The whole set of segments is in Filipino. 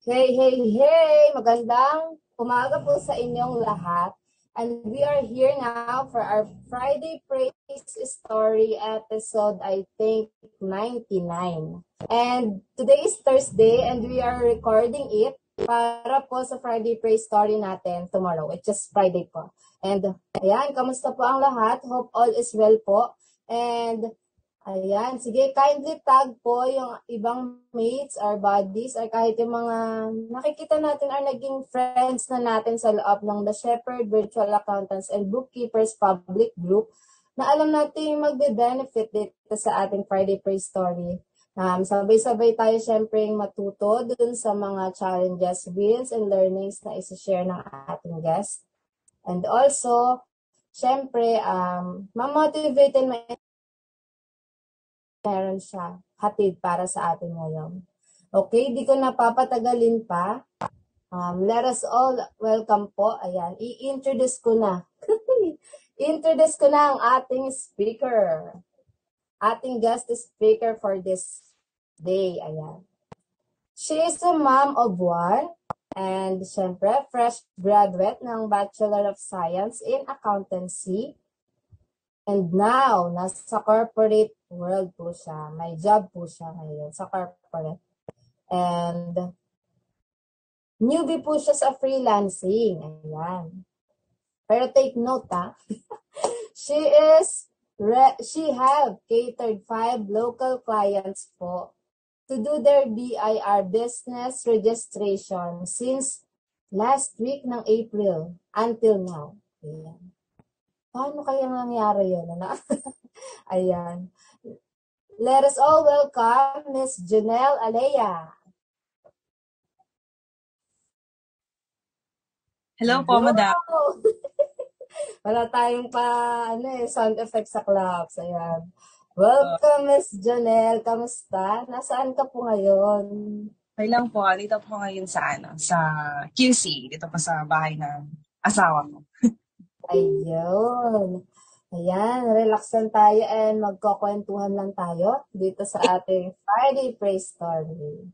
Hey, hey, hey! Magandang umaga po sa inyong lahat. And we are here now for our Friday Praise Story episode, I think 99. And today is Thursday and we are recording it para po sa Friday Praise Story natin tomorrow, which is Friday po. And ayan, kamusta po ang lahat? Hope all is well po. And ayan, sige, kindly tag po yung ibang mates or buddies or kahit yung mga nakikita natin or naging friends na natin sa loob ng The Shepherd Virtual Accountants and Bookkeepers Public Group na alam natin yung magbe-benefit dito sa ating Friday Praise Story. Sabay-sabay tayo syempre matuto dun sa mga challenges, wins, and learnings na isa-share ng ating guest. And also, syempre, ma-motivate and meron siya hatid para sa atin ngayon. Okay, di ko napapatagalin pa. Let us all welcome po. Ayan, i-introduce ko na. Introduce ko na ang ating speaker. Ating guest speaker for this day. Ayan. She is a mom of one and syempre fresh graduate ng Bachelor of Science in Accountancy. And now, nasa corporate world po siya. May job po siya ngayon sa corporate. And newbie po siya sa freelancing. Ayan. Pero take note ha. She have catered 5 local clients po to do their BIR business registration since last week ng April until now. Ayan. Paano kaya nangyari yun? Ayan. Let us all welcome Miss Janelle Alea. Hello po, madam. Wala tayong sound effect sa claps. Ayan. Welcome, Miss Janelle. Kamusta? Nasaan ka po ngayon? Okay lang po. Dito po ngayon sa QC. Dito po sa bahay ng asawa ko. Ayun. Ayan, relax lang tayo and magkukwentuhan lang tayo dito sa ating Friday Praise Story.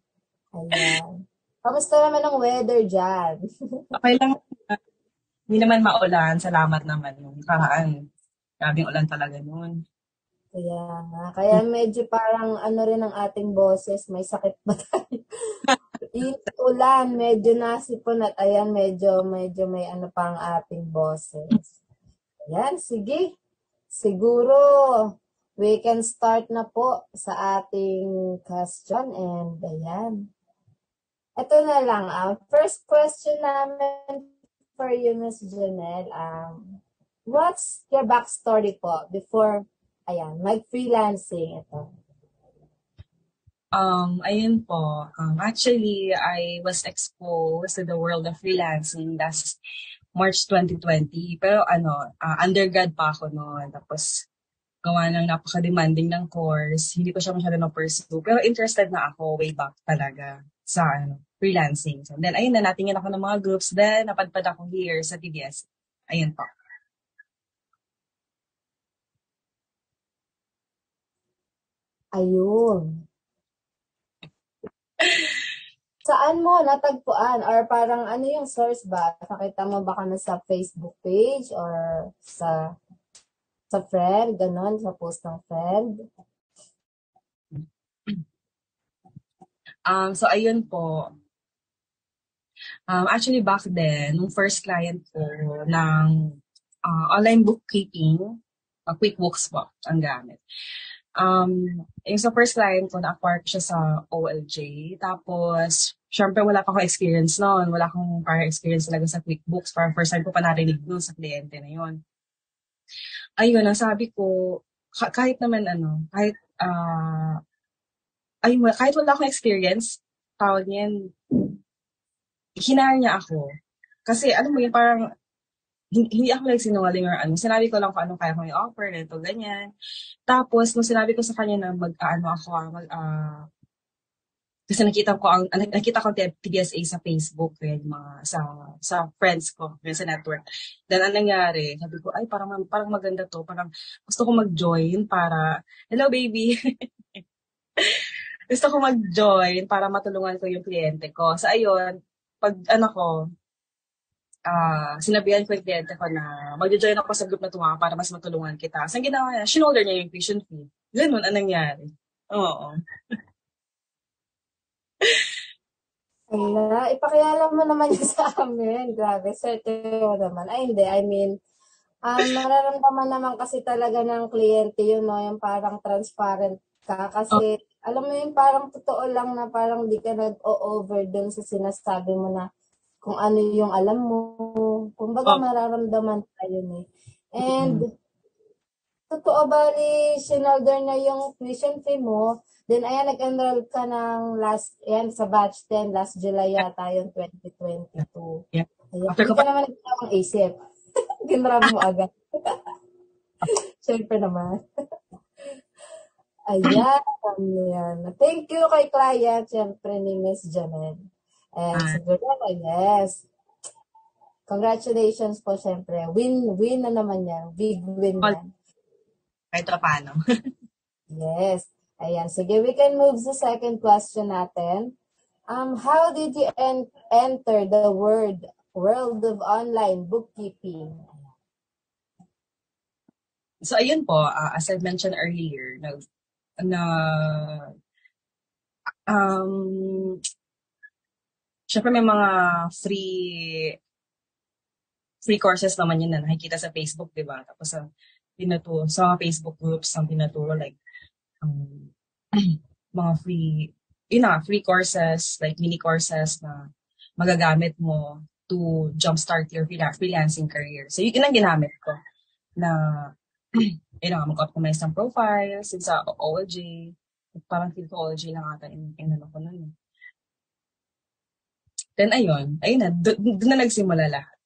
Ayan. Kamusta naman ang weather dyan? Okay lang. Hindi naman maulan. Salamat naman. Yung karaan. Grabing ulan talaga noon. Kaya medyo parang rin ang ating boses, may sakit ba tayo? Ulan, medyo nasipon at ayan, medyo may pa ang ating boses. Ayan, sige. Siguro, we can start na po sa ating question and ayan. Ito na lang, first question namin for you, Ms. Janelle. What's your backstory po before, mag-freelancing ito? Ayun po. Actually, I was exposed to the world of freelancing last March 2020. Pero undergrad pa ako noon. Tapos, gawa ng napaka-demanding ng course. Hindi ko siya masyado na-pursue. Pero interested na ako way back talaga sa freelancing. So, then, ayun na, natingin ako ng mga groups. Then, napadpad ako here sa TBS. Ayun po. Ayun. Saan mo natagpuan? Or parang ano yung source ba? Nakita mo ba kami sa Facebook page or sa friend, ganon, sa post ng friend? So, ayun po. Actually, back then, nung first client ko ng online bookkeeping, QuickBooks po ang gamit. Yung sa first client ko, na-acquire ko siya sa OLJ. Tapos, syempre wala pa akong experience noon. Wala akong prior experience talaga sa QuickBooks. Parang first time ko pa narinig noon sa kliyente na yun. Ayun, ang sabi ko, kahit naman kahit wala akong experience, tawag niyan, hinayang niya ako. Kasi, alam mo yun, parang, hindi ako nagsinungaling or sinabi ko lang kung anong kaya kong i-offer, ganito, ganyan. Tapos, nung sinabi ko sa kanya na kasi nakita ko TBSA sa Facebook, yung mga, sa friends ko, sa network. Then, anong nangyari, sabi ko, ay, parang maganda to, parang gusto ko mag-join para, hello, baby. Gusto ko mag-join para matulungan ko yung kliyente ko. So, ayun, pag ko, sinabihan ko yung kliyente ko na mag-join ako sa group na tumawa para mas matulungan kita. So, ang ginawa niya, shoulder niya yung tuition fee. Ganun, anong nangyari? Oo. Ala, ipakialam mo naman yun sa amin. Grabe, swerte mo naman. Ay, hindi. I mean, mararamdaman naman kasi talaga ng kliyente yun, no? Yung parang transparent ka. Kasi, alam mo yun, parang totoo lang na parang di ka nag-o-over dun sa sinasabi mo na kung ano yung alam mo. Kumbaga, Oh, mararamdaman ka yun eh. And, mm. totoo bali, sinolder na yung tuition fee mo. Then, ayan, nag-enroll ka ng ayan, sa batch 10, last July yata yung 2022. Yeah. Ayan, After hindi ko ka pa, naman nagtawang isip. Ginrab mo agad. Siyempre naman. Ayan, ayan. Thank you kay client, siyempre ni Miss Janelle. And ah, siguro, yes. Congratulations po, siyempre. Win na naman yan. Big win call, yan. kahit pa paano. Yes. Ayan. Sige, we can move sa second question natin. How did you enter the world of online bookkeeping? So, ayun po, as I mentioned earlier, na um, syempre may mga free courses naman yun na nakikita sa Facebook, di ba? Tapos sa mga Facebook groups, ang tinuturo like um, mga free courses, like mini courses na magagamit mo to jumpstart your freelancing career. So, yun ang ginamit ko na, mag-optimize ng profiles, yun sa OLJ. Parang feel ko OLJ lang ata ano ko nun. Then, ayun na, doon na nagsimula lahat.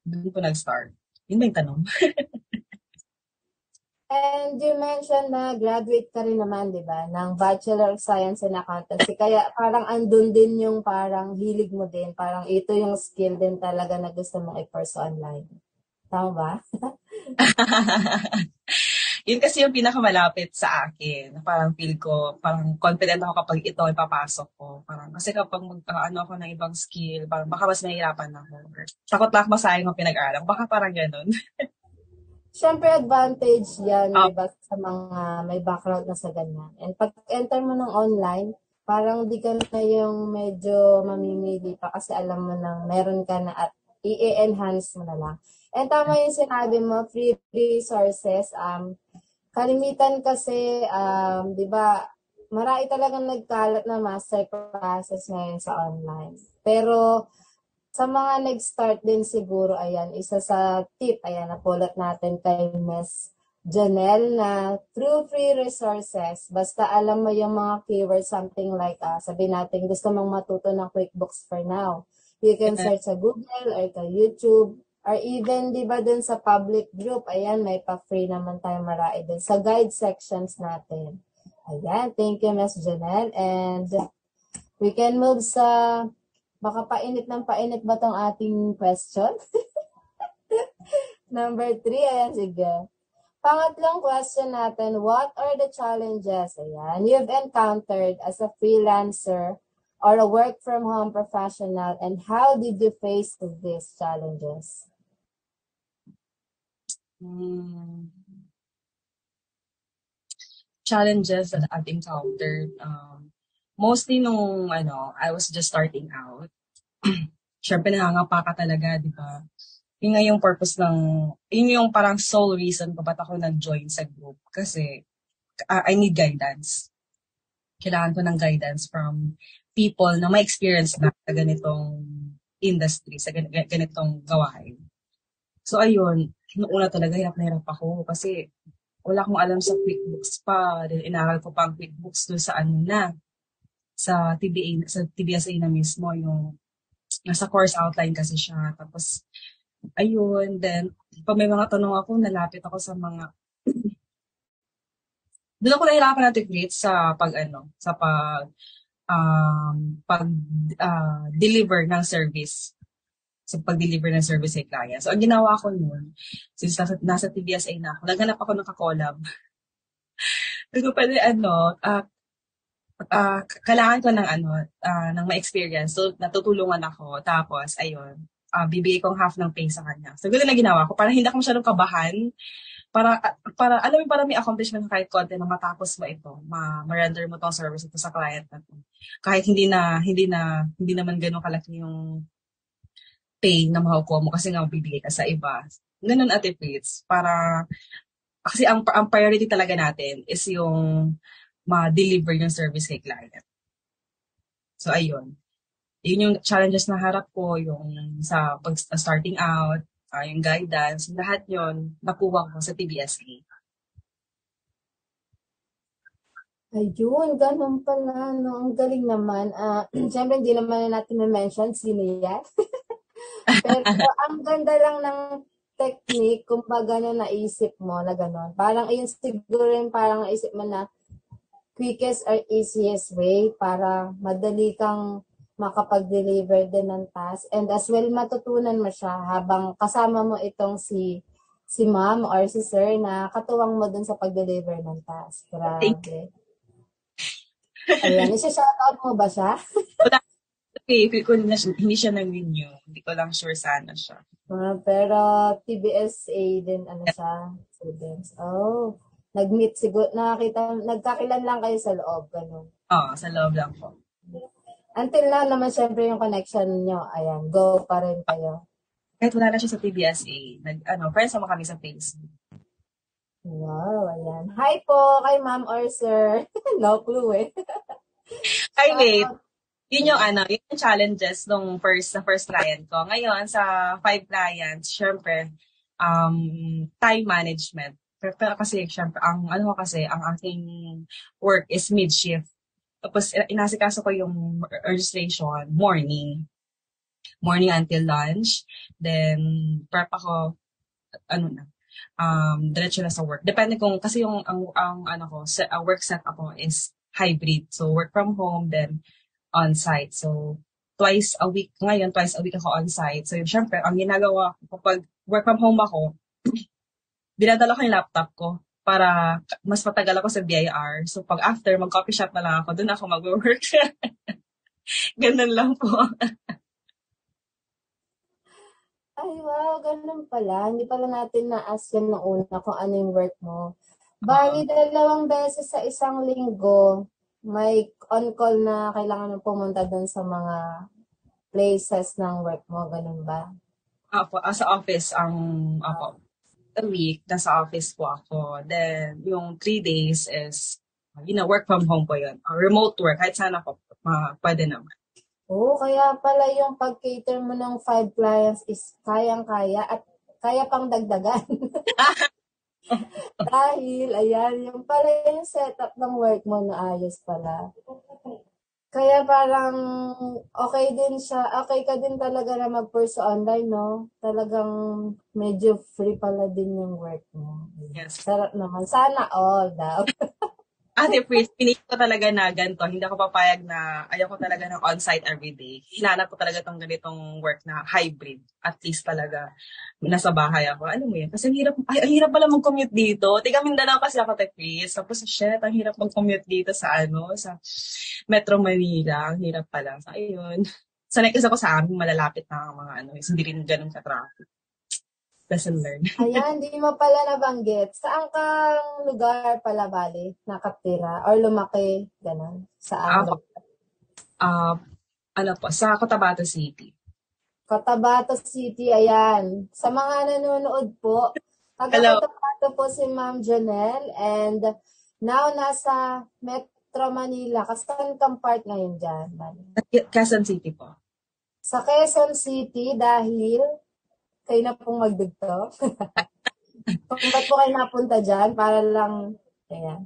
Doon ko nag-start. Yun ba yung tanong? And you mentioned na graduate ka rin naman, di ba, ng Bachelor of Science in Accountancy. Kaya parang andun din yung parang hilig mo din. Parang ito yung skill din talaga na gusto mong i-course online. Tama ba? Yun kasi yung pinakamalapit sa akin. Parang feel ko, parang confident ako kapag ito ipapasok ko. Parang, kasi kapag ako ng ibang skill, parang baka mas mahirapan ako. Or, takot lang masayang ang pinag-aral. Baka parang ganun. Siyempre, advantage yan, Oh, di ba, sa mga may background na sa ganyan. And pag enter mo ng online, parang di ka na yung medyo mamimili pa kasi alam mo nang meron ka na at i-enhance mo na lang. And tama yung sinabi mo, free resources. Kalimitan kasi, di ba, marami talagang nagkalat na master classes ngayon sa online. Pero, sa mga nag-start din siguro, ayan, isa sa tip, ayan, napulot natin kay Miss Janelle na through free resources, basta alam mo yung mga keywords, something like, sabi natin, gusto mong matuto ng QuickBooks for now. You can yeah. search sa Google or sa YouTube, or even, di ba, dun sa public group, ayan, may pa-free naman tayo marami dun sa guide sections natin. Ayan, thank you, Miss Janelle. And we can move sa baka painit ng painit ba tong ating question? Number 3, ayan, sige. Pangatlong question natin, what are the challenges, ayan, you've encountered as a freelancer or a work from home professional, and how did you face these challenges? Hmm. Challenges that I've encountered. Mostly nung, I was just starting out. Siyempre, nangangapa ka talaga, di ba? Yun nga yung purpose yun yung parang sole reason ko ba't ako nag-join sa group. Kasi, I need guidance. Kailangan ko ng guidance from people na may experience na sa ganitong industry, sa ganitong gawain. So, ayun, noong una talaga, hirap na hirap ako kasi wala akong alam sa QuickBooks pa. Then, inaral ko pa ang QuickBooks doon sa TBSA na mismo, yung nasa course outline kasi siya. Tapos, ayun, then, pag may mga tanong ako, nalapit ako sa mga, doon ako nahirapan na sa deliver ng service. Sa pag-deliver ng service kay client. So, ang ginawa ko noon, since nasa TBSA na ako, naghanap ako ng kakolab. Hindi ko pwede, kailangan ko ng ng ma-experience. So, natutulungan ako. Tapos, ayun, bibigay kong half ng pay sa kanya. So, ganun na ginawa ko. Parang hindi ako masyadong kabahan. Alam mo, para may accomplishment kahit konti na matapos mo ito, ma-render mo tong service ito sa client na to. Kahit hindi naman ganun kalaki yung pay na makukuha mo kasi nga bibigay ka sa iba. Ganun at Fritz. Kasi ang priority talaga natin is yung ma-deliver yung service kay client. So, ayun. Yun yung challenges na harap ko, yung sa pag-starting out, yung guidance, lahat yon nakuha ko sa PBSA. Ayun, ganun pala, no? Ang galing naman. Siyempre, hindi naman natin ma-mention sino yan. Pero ang ganda lang ng technique, kumbaga na naisip mo na gano'n. Parang ayun siguro rin parang naisip mo na quickest or easiest way para madali kang makapag-deliver din ng task. And as well, matutunan mo siya habang kasama mo itong si ma'am or si sir na katuwang mo dun sa pag-deliver ng task. Grabe. Ayan, isa-shoutout mo ba siya? Wala, hindi siya nag-renew. Hindi ko lang sure sana siya. Pero TBSA din ano siya, students. Oh, nag-meet siguro, nagkakilan lang kayo sa loob, ganun. Oo, sa loob lang po. Until now naman syempre yung connection nyo, ayan, go pa rin kayo. Kahit wala na siya sa PBSA, friends naman kami sa Facebook. Wow, ayan. Hi po kay ma'am or sir. No clue eh. Ay, wait. Yun yung challenges nung first client ko. Ngayon, sa 5 clients, syempre, time management. Pero kasi, syempre, ang aking work is mid-shift. Tapos, inasikaso ko yung registration, morning until lunch. Then, prep ako, diretso na sa work. Depende kung, kasi work set ako is hybrid. So, work from home, then on-site. So, twice a week ako on-site. So, syempre, ang ginagawa ko kapag work from home ako, dinadala ko yung laptop ko para mas matagal ako sa BIR. So, pag after, mag-coffee shop na lang ako, doon ako mag-work. Ganun lang po. Ay, wow, ganun pala. Hindi pala natin na-ask yun nung una kung ano yung work mo. Bali, 2 beses sa isang linggo, may on-call na kailangan mo pumunta doon sa mga places ng work mo, ganun ba? Apo, sa office, a week, nasa office po ako. Then, yung 3 days is, work from home po yun. Remote work, kahit saan ako, pwede naman. Oo, kaya pala yung pag-cater mo ng 5 clients is kayang-kaya at kaya pang dagdagan. Dahil, ayan, yung pala yung setup ng work mo na ayos pala. Kaya parang okay din siya, okay ka din talaga na mag-pursue online, no? Talagang medyo free pala din yung work mo. Yes. Sarap naman. Sana all daw. Ate Pris, pinili ko talaga na ganito. Hindi ako papayag na ayaw ko talaga ng on-site everyday. Hinanap ko talaga tong ganitong work na hybrid. At least talaga nasa bahay ako. Alam mo yun? Kasi ang hirap pala mag-commute dito. Tiga Mindanao kasi ako, Ate Pris. Tapos, shit, ang hirap mag-commute dito sa Metro Manila. Ang hirap pala. So, ayun. Sanay kasi ako sa amin, malalapit na mga hindi rin ganun ka-traffic. Lesson learned. Ayan, di mo pala nabanggit. Saan kang lugar pala bali nakatira or lumaki? Ganon. Saan Ako, sa Cotabato City. Cotabato City, ayan. Sa mga nanonood po, taga-Cotabato po si Ma'am Janelle and now nasa Metro Manila. Kasan kang part ngayon dyan? Quezon City po. Sa Quezon City dahil kayo na pong magdugto. Kung ba't po kayo napunta dyan, para lang, ayan.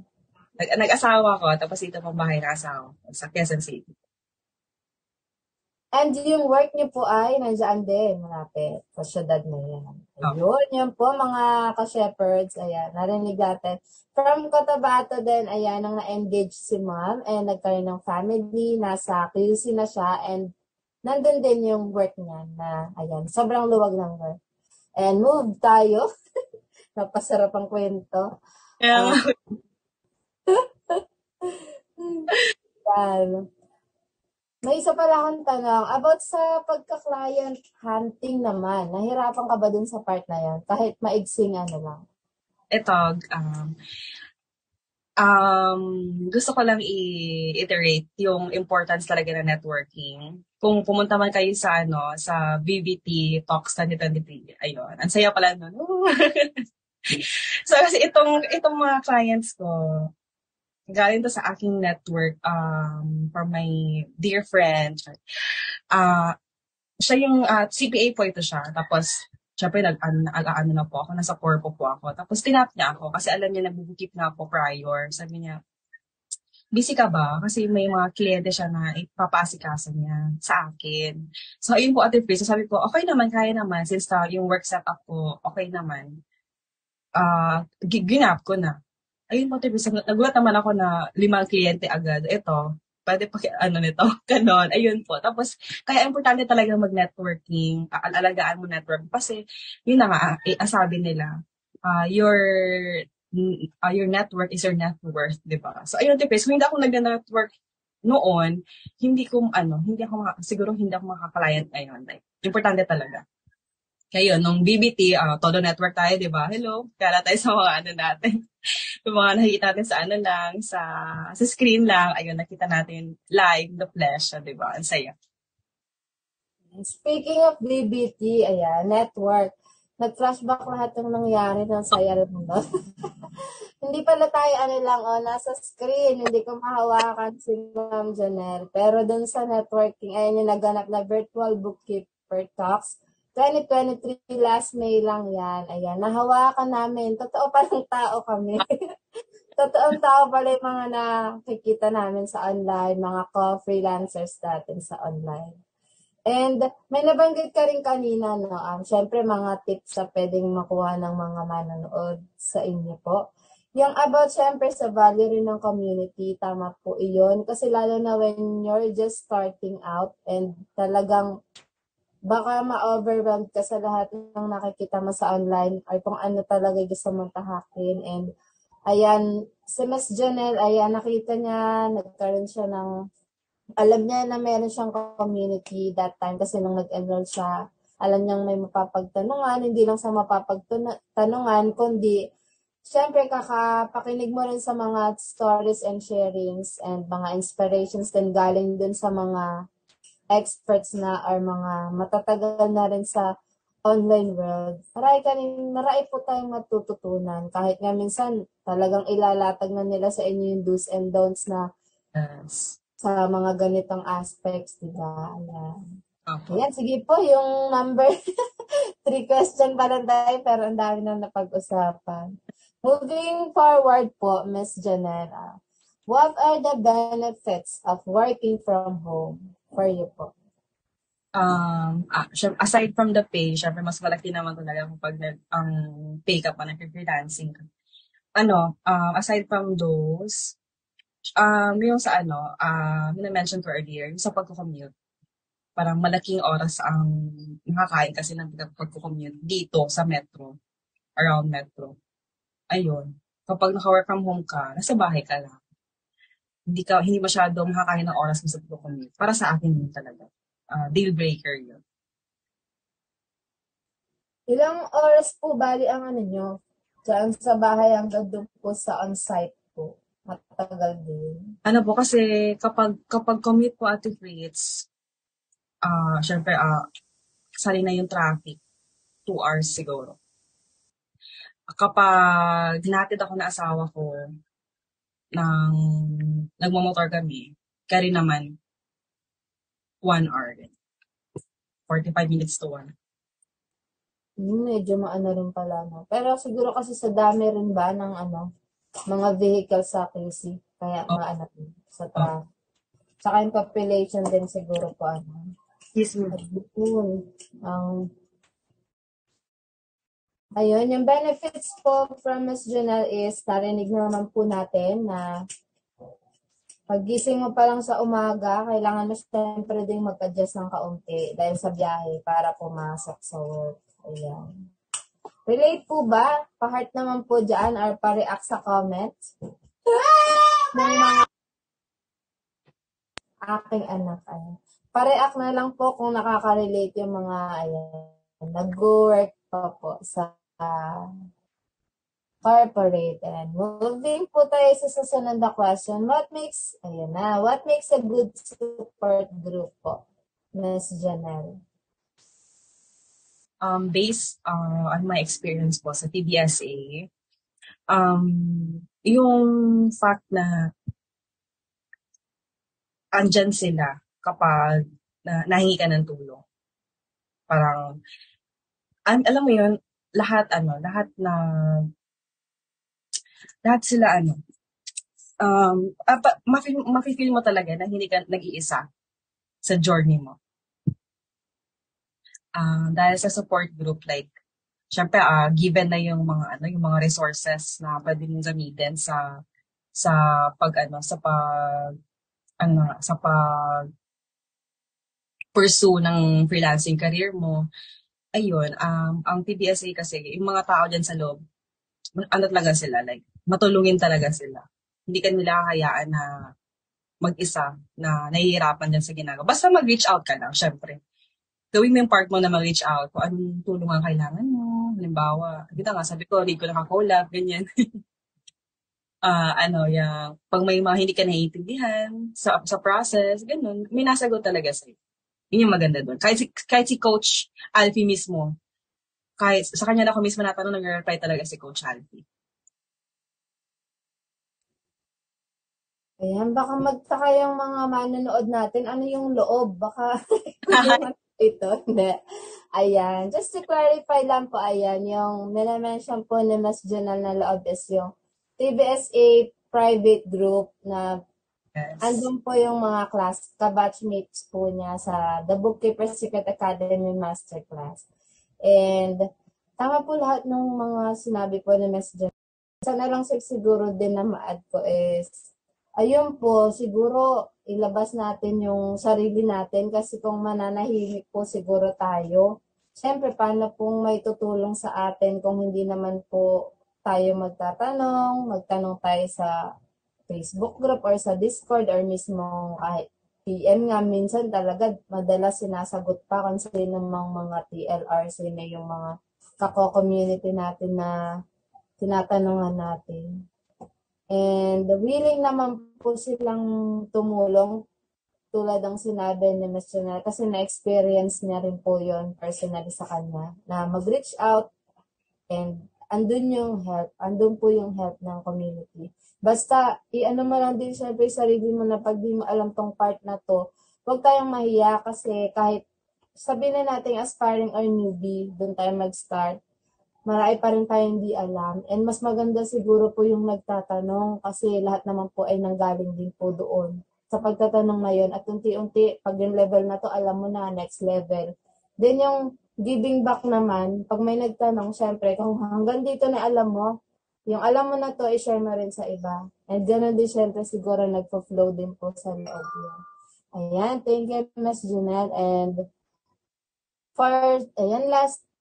Nag-asawa ko, tapos ito pong bahay na asawa ko sa Quezon City. And yung work niyo po ay nandiyan din, malapit sa syudad na yan. Ayun, yun po mga ka-shepherds, ayan, narinig natin. From Cotabato din, ayan, nang na-engage si ma'am and nagkaroon ng family, nasa QC na siya and nandun din yung work niya na, ayan, sobrang luwag ng work. And move tayo. Napasarap ang kwento. Yan. May isa pala akong tanong. About sa pagka-client hunting naman, nahirapan ka ba dun sa part na yan? Kahit maigsing ano lang. Ito, um, gusto ko lang i-iterate yung importance talaga ng networking. Kung pumunta man kayo sa sa BBT Talks 2023, ayun, ang saya pala nun. So kasi itong mga clients ko, galing to sa aking network from my dear friend. Ah, siya yung CPA po ito siya. Tapos syempre nag-ano na po ako, nasa corpo po ako. Tapos tinap niya ako kasi alam niya nag-bookkeep na ako prior. Sabi niya, busy ka ba? Kasi may mga kliyente siya na ipapasikaso niya sa akin. So, ayun po, Ate Pris. So, sabi ko, okay naman, kaya naman. Since yung work setup ko, okay naman. Ginap ko na. Ayun po, Ate Pris. Nagulat naman ako na 5 kliyente agad. Ito, pwede pa nito, ganon. Ayun po. Tapos, kaya importante talaga mag-networking, alagaan mo network. Kasi, yun na nga, sabi nila, your your network is your net worth, di ba? So, ayun, tipis, kung hindi ako nag-network noon, hindi ako siguro hindi ako makaka-client ngayon. Like, importante talaga. Kaya yun, nung BBT, todo network tayo, di ba? Hello, kaya tayo sa mga natin. Yung mga nakikita natin sa lang, sa screen lang, ayun, nakita natin live, the flesh, di ba? Ang saya. Speaking of BBT, ayan, network. Nag-flashback lahat ng nangyari ng saya rin mo. Hindi pala tayo nasa screen, hindi ko mahawakan si Ma'am Janelle. Pero dun sa networking, ayun yung naganap na virtual bookkeeper talks. 2023 last May lang yan. Ayan, nahawakan namin. Totoo palang tao kami. Totoong tao pala yung mga nakikita namin sa online, mga co-freelancers natin sa online. And may nabanggit ka rin kanina, no? Syempre, mga tips sa pwedeng makuha ng mga manonood sa inyo po. Yung about, syempre, sa value rin ng community, tama po iyon. Kasi lalo na when you're just starting out and talagang baka ma-overwhelmed ka sa lahat ng nakikita mo sa online or kung ano talaga gusto mong tahakin. And ayan, si Ms. Janelle, ayan, nakita niya, nagkaroon siya ng alam niya na meron siyang community that time kasi nung nag-enroll siya, alam niyang may mapapagtanungan, hindi lang sa mapapagtanungan, kundi syempre kakapakinig mo rin sa mga stories and sharings and mga inspirations din galing dun sa mga experts na or mga matatagal na rin sa online world. Marami po tayong matututunan. Kahit nga minsan talagang ilalatag na nila sa inyo yung do's and don'ts na sa mga ganitong aspects, di ba? Ayan. Ayan, sige po, yung number 3 question pa lang tayo, pero ang dami na napag-usapan. Moving forward po, Ms. Janela, what are the benefits of working from home for you po? Aside from the pay, syempre mas malaki naman talaga kapag ang pay ka pa nag-freelancing ka. Aside from those, yung sa na-mention ko earlier, yung sa pagko-commute, parang malaking oras ang nakakain kasi ng pagko-commute dito sa metro, around metro. Ayun. Kapag naka-work from home ka, nasa bahay ka lang. Hindi masyado makakain ng oras mo sa pagko-commute. Para sa akin yun talaga. Deal breaker yun. Ilang oras po bali ang nyo? Diyan sa bahay hanggang doon po sa on-site po? Matagal din. Kasi kapag commute po at Fritz, syempre, sali na yung traffic, 2 hours siguro. Kapag hinatid ako na asawa ko, nagmamotor kami, carry naman, 1 hour. 45 minutes to 1. Medyo maano rin pala, no? Pero siguro kasi sa dami rin ba ng mga vehicle sa QC, kaya maano sa traffic. Saka yung population din siguro po, Yes, ma'am. Ayun, yung benefits po from Ms. Janelle is, narinig naman po natin na paggising mo pa lang sa umaga, kailangan mo siyempre din mag-adjust ng kaunti dahil sa biyahe para pumasok sa work. Ayan. Relate po ba? Pa-heart naman po dyan or pa-react sa comments? aking anak. Ayan. Pareak na lang po kung nakaka-relate yung mga nag-work pa po sa corporate. And moving po tayo sa susunod na question. What makes a good support group po, Ms. Janelle? Based on my experience po sa TBSA, yung fact na andyan sila kapag nahingi ka ng tulong. Parang, alam mo yun, lahat sila mafe-feel mo talaga na hindi ka nag-iisa sa journey mo. Dahil sa support group, like, syempre, given na yung mga resources na pwede mong gamitin sa pag pursue ng freelancing career mo. Ayun, ang TBSA kasi, yung mga tao dyan sa loob, talaga sila, like, matulungin talaga sila. Hindi ka nila hayaan na mag-isa, na nahihirapan dyan sa ginagawa. Basta mag-reach out ka lang, syempre. Gawin mo yung part mo na mag-reach out kung anong tulong ang kailangan mo. Halimbawa, kita nga, sabi ko, hindi ko nakakolab, ganyan. Yung, pag may mga hindi ka naiintindihan sa process, ganun, may nasagot talaga sa'yo. Yun yung maganda doon. Kahit si Coach Alfie mismo, kahit sa kanya na ako mismo natanong, nag-reply talaga si Coach Alfie. Ayan, baka magtaka yung mga manonood natin. Ano yung loob? Baka ito. Hindi. Ayan. Just to clarify lang po, ayan, yung minamention po ni Ms. Janelle na loob is yung TBSA private group na andun po yung mga ka-batchmates po niya sa The Bookkeeper Secret Academy Masterclass. And tama po lahat ng mga sinabi po ni Ms. Janelle. Sana lang siguro din na ma-add ko is ayun po, siguro ilabas natin yung sarili natin kasi kung mananahimik po siguro tayo, syempre paano pong may tutulong sa atin kung hindi naman po tayo magtanong tayo sa Facebook group or sa Discord or mismo kahit PM nga, minsan talaga madalas sinasagot pa kung sino mga TLR, sino yung mga kako-community natin na tinatanungan natin. And willing naman po silang tumulong tulad ng sinabi ni Ms. Janelle kasi na-experience niya rin po yon personally sa kanya na mag-reach out and andun po yung help ng community. Basta, i-ano mo lang din syempre sarili mo na pag di mo alam tong part na to, huwag tayong mahiya kasi kahit sabihin na natin aspiring or newbie, doon tayo mag-start, marami pa rin tayong hindi alam. And mas maganda siguro po yung nagtatanong kasi lahat naman po ay nanggaling din po doon sa pagtatanong na yun. At unti-unti, pag yung level na to, alam mo na, next level. Then yung giving back naman, pag may nagtanong, syempre, kung hanggang dito na alam mo, yung alam mo na to, i-share mo rin sa iba. And gano'n din syempre siguro nagpo-flow din po sa loob yun. Ayan, thank you, Ms. Janelle. And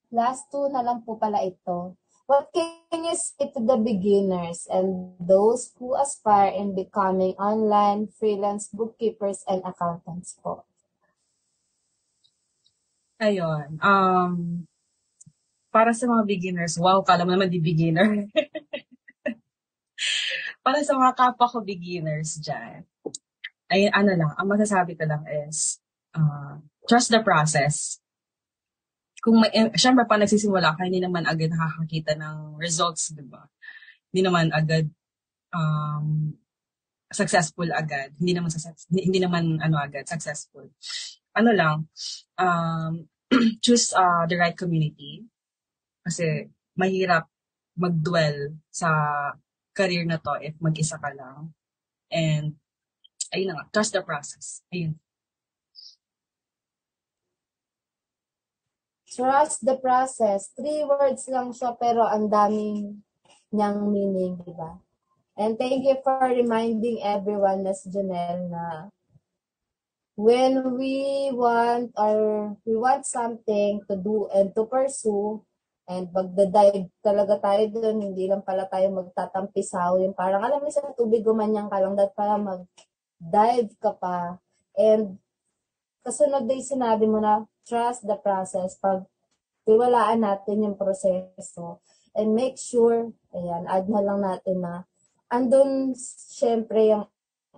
last two na lang po pala ito. What can you say to the beginners and those who aspire in becoming online freelance bookkeepers and accountants po? Ayun. Para sa mga beginners, wow, kala mo naman di beginner. Para sa mga kapwa ko beginners dyan, ay ang masasabi ko lang is, trust the process. Kung syempre pa nagsisimula ka, hindi naman agad nakakakita ng results, di ba? Hindi naman agad successful agad. Hindi naman agad successful. Choose the right community kasi mahirap mag-dwell sa career na to if mag-isa ka lang. And ayun na nga, trust the process. Ayun. Trust the process. 3 words lang siya pero ang daming niyang meaning, di ba? And thank you for reminding everyone, Ms. Janelle, na when we want something to do and to pursue, and magda-dive talaga tayo doon, hindi lang pala tayo magtatampisaw. Yung parang alam mo sa tubig, gumanyang ka lang, dapat pala mag-dive ka pa. And kasunod din sinabi mo na trust the process. Pag tiwalaan natin yung proseso and make sure, ayan, add na lang natin na andun syempre yung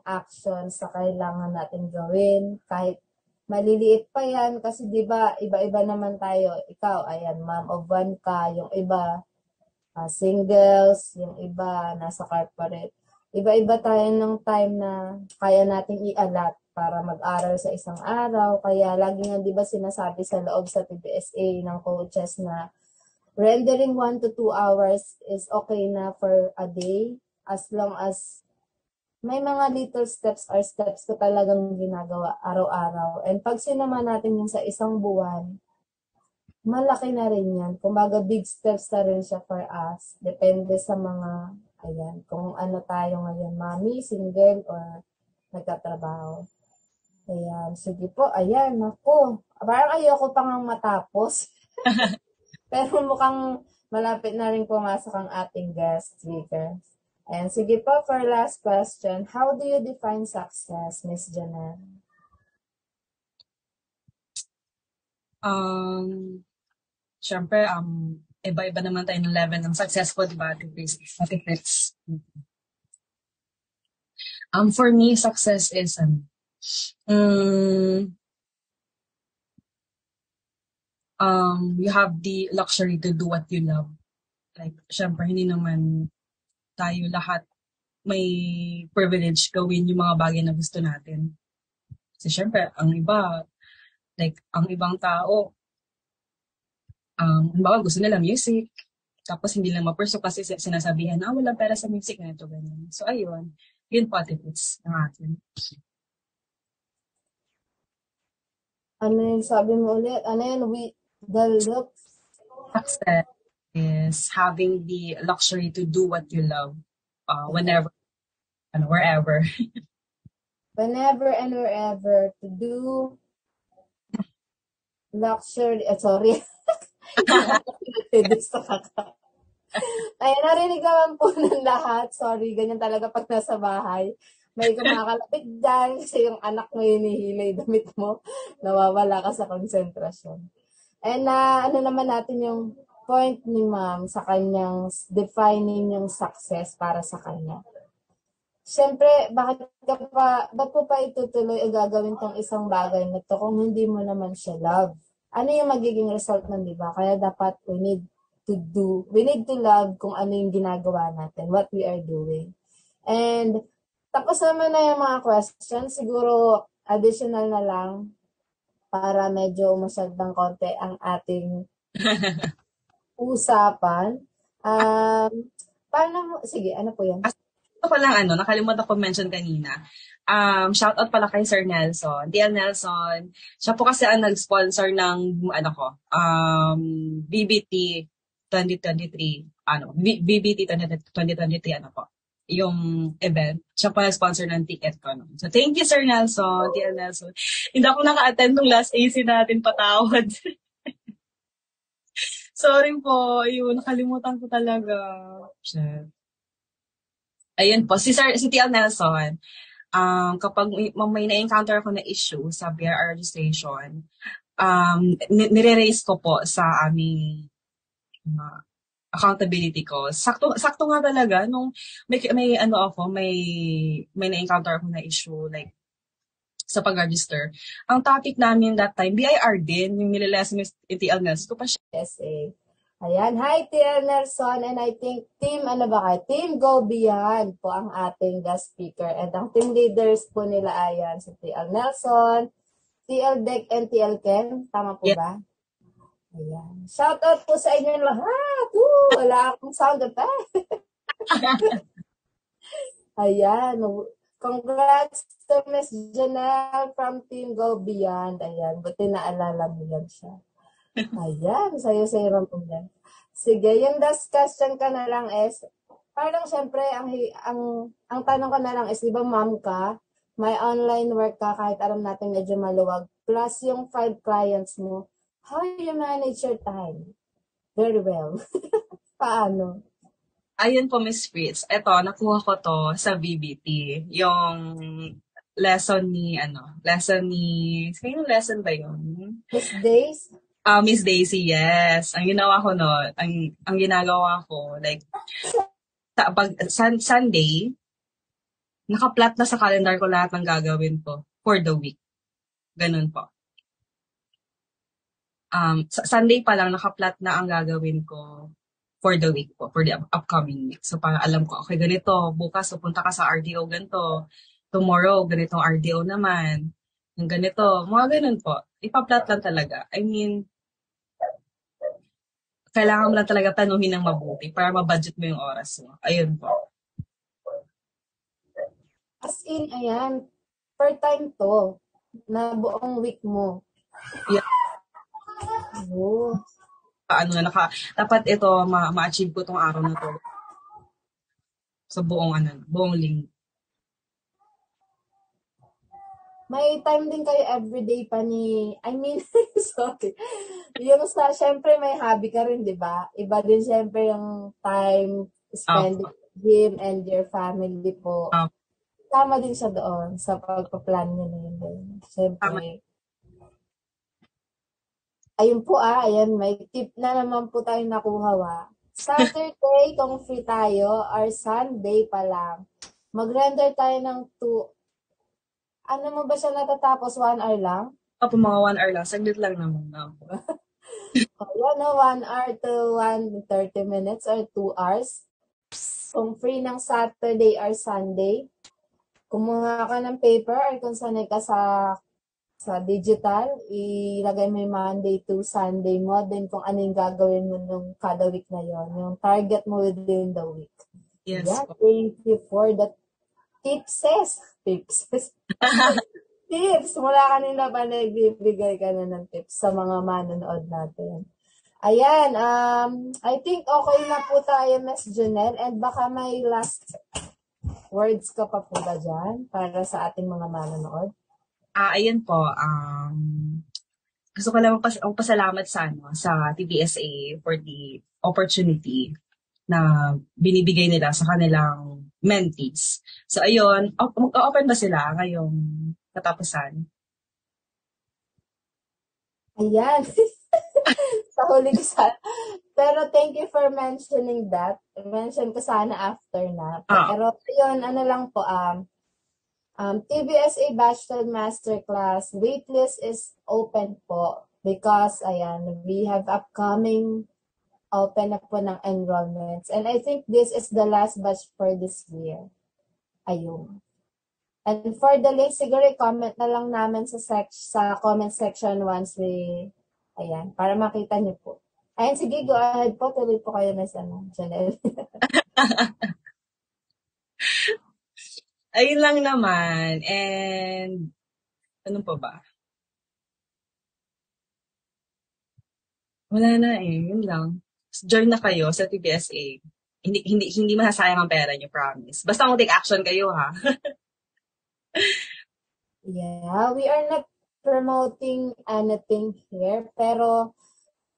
actions na kailangan natin gawin. Kahit maliliit pa yan kasi 'di ba iba-iba naman tayo. Ikaw, ayan, mom of one ka, yung iba singles, yung iba nasa corporate. Iba-iba tayo ng time na kaya nating i-allot para mag-aral sa isang araw. Kaya lagi nga 'di ba sinasabi sa loob sa PBSA ng coaches na rendering 1 to 2 hours is okay na for a day as long as may mga little steps or steps ko talagang ginagawa araw-araw. And pag sinama natin yun sa isang buwan, malaki na rin yan. Kumbaga, big steps na rin siya for us. Depende sa mga, ayan, kung ano tayo ngayon, mami, single, or nagtatrabaho. Ayan, sige po, ayan, ako. Parang ayoko pang matapos. Pero mukhang malapit na rin pumasok ang ating guest speaker. Ayan, sige po, for last question, how do you define success, Miss Janelle? Siyempre, iba-iba naman tayo ng level ng successful, diba? Ate Fritz. For me, success is, you have the luxury to do what you love. Like, siyempre, hindi naman tayo lahat may privilege gawin yung mga bagay na gusto natin. Kasi siyempre, ang iba, like, ang ibang tao, halimbawa gusto nila music, tapos hindi lang ma-pursue kasi sinasabihan na walang pera sa music na ito, ganyan. So, ayun. Yun po, tips ng akin. Ano yung sabi mo ulit? Ano yun? The look? Success is having the luxury to do what you love whenever and wherever. Whenever and wherever to do luxury, sorry. Ay, narinig naman po ng lahat. Sorry, ganyan talaga pag nasa bahay. May kumakalapit dyan kasi yung anak mo hinihilay damit mo. Nawawala ka sa konsentrasyon. And ano naman natin yung point ni ma'am sa kanyang defining yung success para sa kanya. Siyempre, ba't po pa itutuloy o gagawin tong isang bagay na to kung hindi mo naman siya love? Ano yung magiging result nun, di ba? Kaya dapat we need to love kung ano yung ginagawa natin, what we are doing. And tapos naman na yung mga questions, siguro additional na lang para medyo umusad ng konti ang ating usapan. Sige, ano po yan? Ito palang nakalimutan ko mention kanina. Shoutout pala kay Sir Nelson. DL Nelson. Siya po kasi ang nag-sponsor ng, BBT 2023. BBT 2023, yung event. Siya pa sponsor ng ticket ko. So, thank you, Sir Nelson, DL Nelson. Hindi ako naka-attend ng last AC natin, patawad. Sorry po. Ayun, nakalimutan ko talaga. Shit. Ayun po, si TL Nelson, kapag may na-encounter ako na issue sa BRR registration, nire-raise ko po sa aming accountability ko. Sakto nga talaga nung may na-encounter ako na issue like sa pag-register. Ang topic namin that time, BIR din, yung nililesen yung TL Nelson ko pa siya. SA. Ayan, hi TL Nelson, and I think Team Go Beyond po ang ating guest speaker. And ang team leaders po nila ayan, si TL Nelson, TL Deck, and TL Ken. Tama po ba? Ayan. Shoutout po sa inyo lahat. Wala akong sound effect. Ayan. Congrats to Ms. Janelle from Team Go Beyond. Ayan, buti naalala mo yan siya. Ayan, sayo-sayo naman yan. Sige, yung last question ka na lang is, parang syempre, ang tanong ko na lang is, di ba ma'am ka, may online work ka, kahit alam natin medyo maluwag, plus yung 5 clients mo, how do you manage your time? Very well. Paano? Ayun po, Miss Fritz. Eto, nakuha ko to sa BBT. Yung Sino lesson ba yun? These days, Miss Daisy, yes. Ang ginawa ko no, ang ginagawa ko, like, Sunday, naka-plot na sa calendar ko lahat ng gagawin ko for the week. Ganun po. Sunday pa lang, naka-plot na ang gagawin ko for the week po, for the upcoming week. So, para alam ko, okay, ganito, bukas, pupunta ka sa RDO, ganito. Tomorrow, ganitong RDO naman. Yung ganito, mga ganun po. Ipa-plot lang talaga. I mean, kailangan mo lang talaga tanuhin ng mabuti para ma-budget mo yung oras mo. Ayun po. as in, ayan, per time to, na buong week mo. Yeah. Oh. Dapat ito, ma-achieve ko tong araw na to. Sa buong linggo. May time din kayo everyday pa sorry. Yung syempre may hobby ka rin, di ba? Iba din syempre yung time spent with him and your family po. Tama din siya doon sa pagpa-plan niyo na yun. Syempre. Ayun po ayan, may tip na naman po tayo nakuha Saturday, kung free tayo, or Sunday pa lang, mag-render tayo ng 2. Ano mo ba siya natatapos? 1 hour lang? Opo, mga 1 hour lang. Saglit lang naman. Yan, 1 hour to 30 minutes or 2 hours. Kung free ng Saturday or Sunday, kumuha ka ng paper or kung sanay ka sa digital, ilagay mo yung Monday to Sunday mo, then kung ano yung gagawin mo nung kada week na yon, yung target mo within the week. Yes. Yeah, thank you for the tips. Tips! Mula kanina pa nagbibigay ka na ng tips sa mga manonood natin. Ayan, I think okay na po tayo, Ms. Junel, and baka may last words ka pa po ba dyan para sa ating mga manonood? Ayan po, gusto ko lang magpasalamat sa TBSA for the opportunity na binibigay nila sa kanilang mentees. So, ayun, mag-open ba sila ngayong katapusan? Ayan. Sa huli ko pero thank you for mentioning that. Mention ko sana after na. Pero yun, ano lang po, TBSA Bachelor Masterclass waitlist is open po because, ayan, we have upcoming open na po ng enrollments. And I think this is the last batch for this year. Ayun. And for the link, siguro i-comment na lang namin sa comment section once ayan, para makita niyo po. Ayan, sige, go ahead po. Tuloy po kayo na sa channel. Ayun lang naman. And, ano pa ba? Wala na yun lang. Join na kayo sa TBSA. Hindi masasayang ang pera niyo, promise. Basta kung take action kayo, ha? Yeah, we are not promoting anything here, pero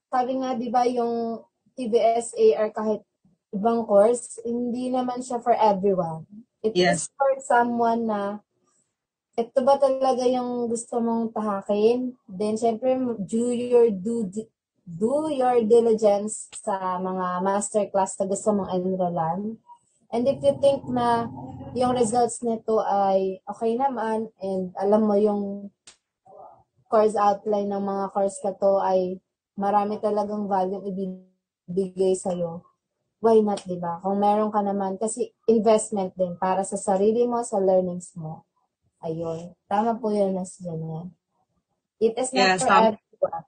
sabi nga, di ba, yung TBSA or kahit ibang course, hindi naman siya for everyone. It is for someone na ito ba talaga yung gusto mong tahakin? Then, syempre, do your diligence sa mga masterclass na gusto mong enrollan. And if you think na yung results nito ay okay naman and alam mo yung course outline ng mga course na to ay marami talagang value ibibigay sa'yo, why not, di ba? Kung meron ka naman, kasi investment din para sa sarili mo, sa learnings mo. Ayun. Tama po yun, Ms. Janelle. It is not for everyone.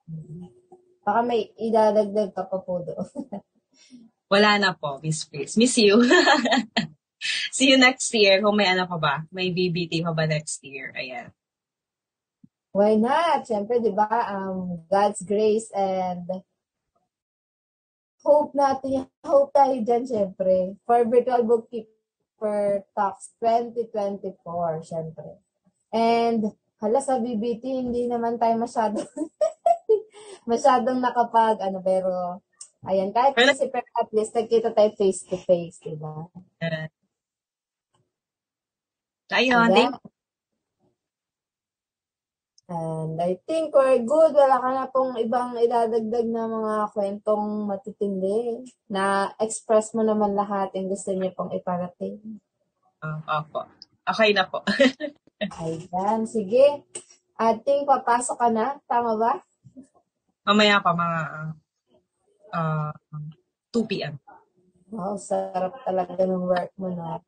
Baka may idadagdag ka pa po doon. Wala na po, Miss Chris. Miss you. See you next year. Kung may ano pa ba? May BBT pa ba next year? Ayan. Why not? Siyempre, di ba, God's grace and hope tayo dyan, siyempre. For Virtual Bookkeeper Talks 2024, siyempre. And, sa BBT, hindi naman tayo masyadong pero, ayan, kahit kasi at least, nagkita tayo face-to-face, diba? Ayun, And I think we're good. Wala ka na pong ibang idadagdag na mga kwentong matitindi na express mo naman lahat yung gusto niyo pong iparating. Opo. Okay na po. Ayan, sige. Ating papasok ka na. Tama ba? Mamaya pa mga 2 p.m. Wow, sarap talaga ng work mo na.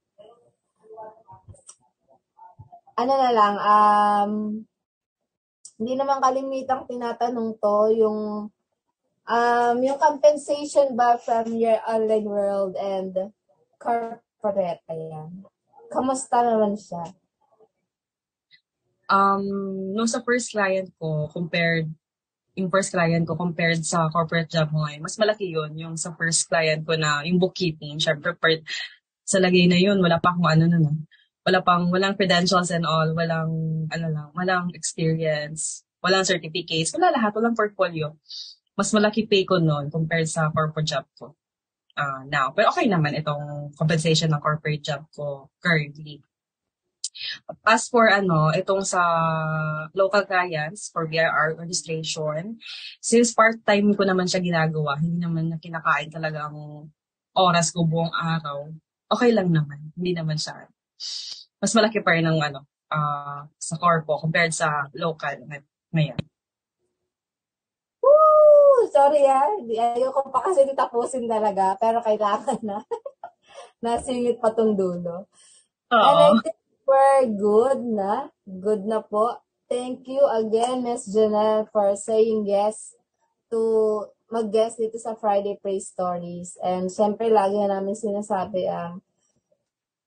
Ano na lang, hindi naman kalimitang tinatanong to, yung compensation ba from your online world and corporate, ayan. Kamusta naman siya? Nung sa first client ko, compared sa corporate job mo ngayon, mas malaki yun yung sa first client ko na yung bookkeeping. Syempre, part sa lagay na yun, wala pa akong walang credentials and all, walang experience, walang certificates, walang portfolio. Mas malaki pay ko noon compared sa corporate job ko now. Pero okay naman itong compensation ng corporate job ko currently. As for itong sa local clients for BRR registration, since part-time ko naman siya ginagawa, hindi naman na kinakain talaga ang oras ko buong araw, okay lang naman. Hindi naman siya. Mas malaki pa rin ang sa corpo compared sa local ngayon. Woo! Sorry ayoko pa kasi tapusin talaga, pero kailangan na. Nasingit pa tong dulo. And I Oo. think we're good na. Good na po. Thank you again, Miss Janelle, for saying yes to mag-guest dito sa Friday Praise Stories. And syempre, lagi na namin sinasabi,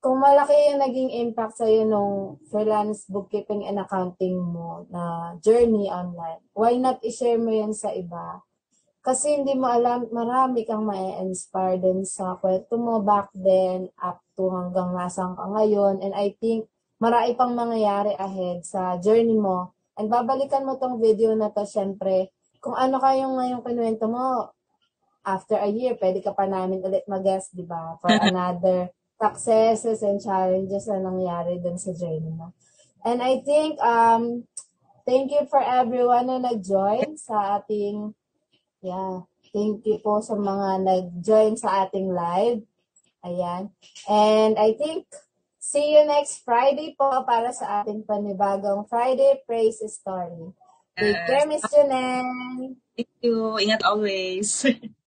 kung malaki yung naging impact sa'yo nung freelance bookkeeping and accounting mo na journey online, why not i-share mo yun sa iba? Kasi hindi mo alam, marami kang ma-inspire din sa kwento mo back then up to hanggang nasaan ka ngayon. And I think marami pang mangyayari ahead sa journey mo. And babalikan mo tong video na to, syempre, kung ano kayong ngayong kinuwento mo, after a year, pwede ka pa namin ulit mag-guest, di ba? For another successes and challenges na nangyari dun sa journey mo. And I think, thank you for everyone na nag-join sa ating thank you po sa mga nag-join sa ating live. Ayan. And I think, see you next Friday po para sa ating panibagong Friday Praise Story. Take care, Miss Janelle. Thank you. Ingat always.